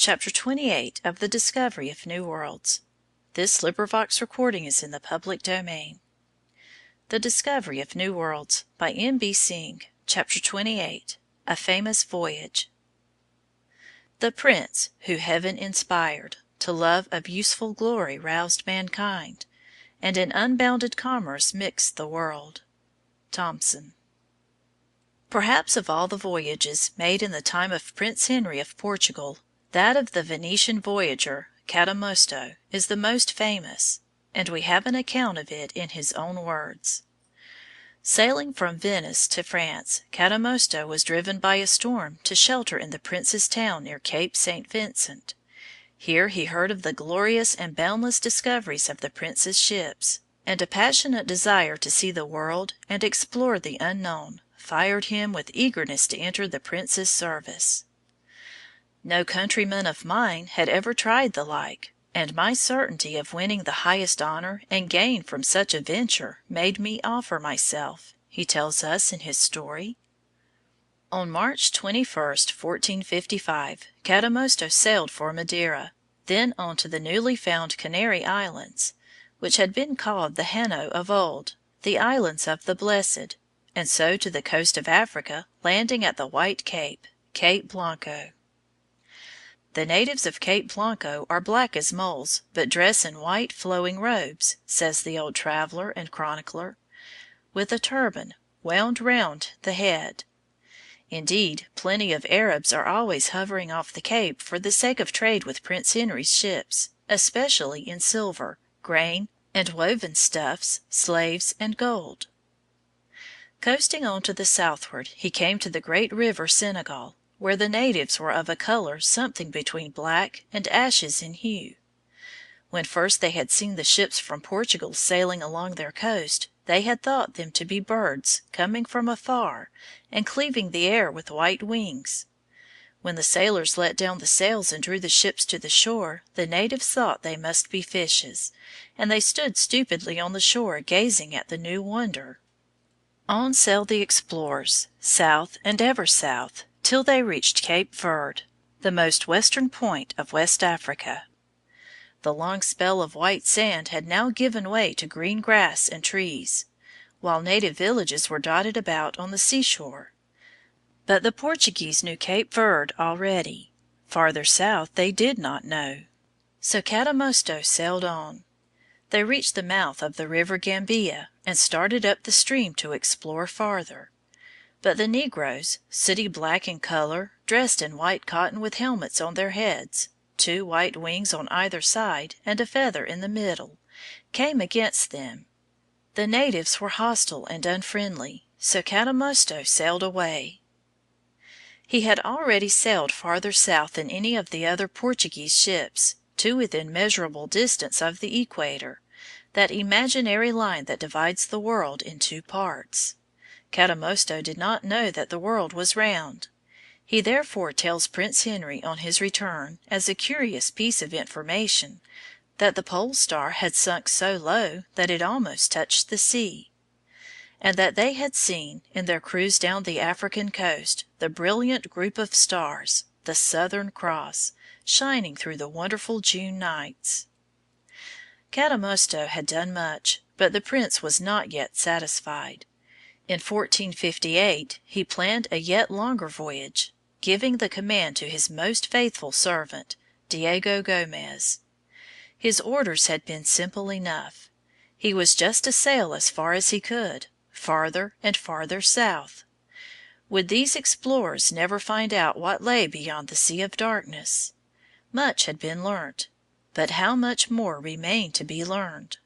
Chapter 28 of The Discovery of New Worlds. The Discovery of New Worlds by M.B. Synge. Chapter 28 A Famous Voyage. The Prince, who Heaven inspired, to love of useful glory roused mankind, and in unbounded commerce mixed the world. Thomson. Perhaps of all the voyages made in the time of Prince Henry of Portugal, that of the Venetian voyager Cadamosto is the most famous, and we have an account of it in his own words. Sailing from Venice to France, Cadamosto was driven by a storm to shelter in the prince's town near Cape St. Vincent. Here he heard of the glorious and boundless discoveries of the prince's ships, and a passionate desire to see the world and explore the unknown fired him with eagerness to enter the prince's service. No countryman of mine had ever tried the like, and my certainty of winning the highest honor and gain from such a venture made me offer myself, he tells us in his story. On March 21, 1455, Cadamosto sailed for Madeira, then on to the newly found Canary Islands, which had been called the Hanno of old, the Islands of the Blessed, and so to the coast of Africa, landing at the White Cape, Cape Blanco. The natives of Cape Blanco are black as moles, but dress in white flowing robes, says the old traveler and chronicler, with a turban wound round the head. Indeed, plenty of Arabs are always hovering off the cape for the sake of trade with Prince Henry's ships, especially in silver, grain, and woven stuffs, slaves, and gold. Coasting on to the southward, he came to the great river Senegal, where the natives were of a color something between black and ashes in hue. When first they had seen the ships from Portugal sailing along their coast, they had thought them to be birds coming from afar and cleaving the air with white wings. When the sailors let down the sails and drew the ships to the shore, the natives thought they must be fishes, and they stood stupidly on the shore gazing at the new wonder. On sailed the explorers, south and ever south, till they reached Cape Verde, the most western point of West Africa. The long spell of white sand had now given way to green grass and trees, while native villages were dotted about on the seashore. But the Portuguese knew Cape Verde already. Farther south they did not know. So Cadamosto sailed on. They reached the mouth of the river Gambia and started up the stream to explore farther. But the negroes, sooty black in color, dressed in white cotton with helmets on their heads, 2 white wings on either side and a feather in the middle, came against them. The natives were hostile and unfriendly, so Cadamosto sailed away. He had already sailed farther south than any of the other Portuguese ships, to within measurable distance of the equator, that imaginary line that divides the world in 2 parts. Cadamosto did not know that the world was round. He therefore tells Prince Henry on his return, as a curious piece of information, that the pole star had sunk so low that it almost touched the sea, and that they had seen, in their cruise down the African coast, the brilliant group of stars, the Southern Cross, shining through the wonderful June nights. Cadamosto had done much, but the prince was not yet satisfied. In 1458 he planned a yet longer voyage, giving the command to his most faithful servant, Diego Gomez. His orders had been simple enough. He was just to sail as far as he could, farther and farther south. Would these explorers never find out what lay beyond the Sea of Darkness? Much had been learnt, but how much more remained to be learned?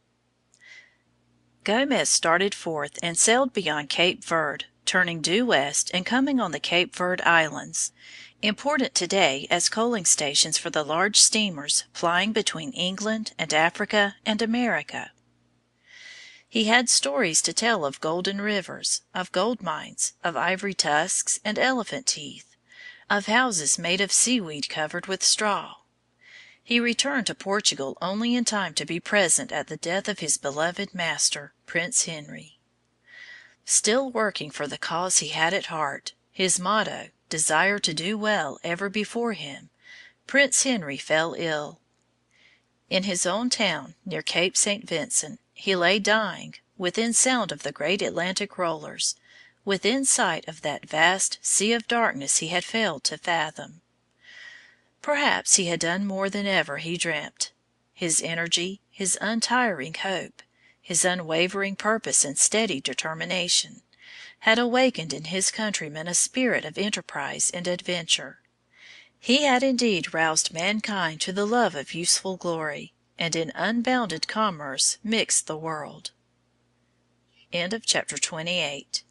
Gomez started forth and sailed beyond Cape Verde, turning due west and coming on the Cape Verde Islands, important today as coaling stations for the large steamers plying between England and Africa and America. He had stories to tell of golden rivers, of gold mines, of ivory tusks and elephant teeth, of houses made of seaweed covered with straw. He returned to Portugal only in time to be present at the death of his beloved master, Prince Henry. Still working for the cause he had at heart, his motto, "Desire to do well," ever before him, Prince Henry fell ill. In his own town, near Cape St. Vincent, he lay dying, within sound of the great Atlantic rollers, within sight of that vast sea of darkness he had failed to fathom. Perhaps he had done more than ever he dreamt. His energy, his untiring hope, his unwavering purpose and steady determination, had awakened in his countrymen a spirit of enterprise and adventure. He had indeed roused mankind to the love of useful glory, and in unbounded commerce mixed the world. CHAPTER XXIX.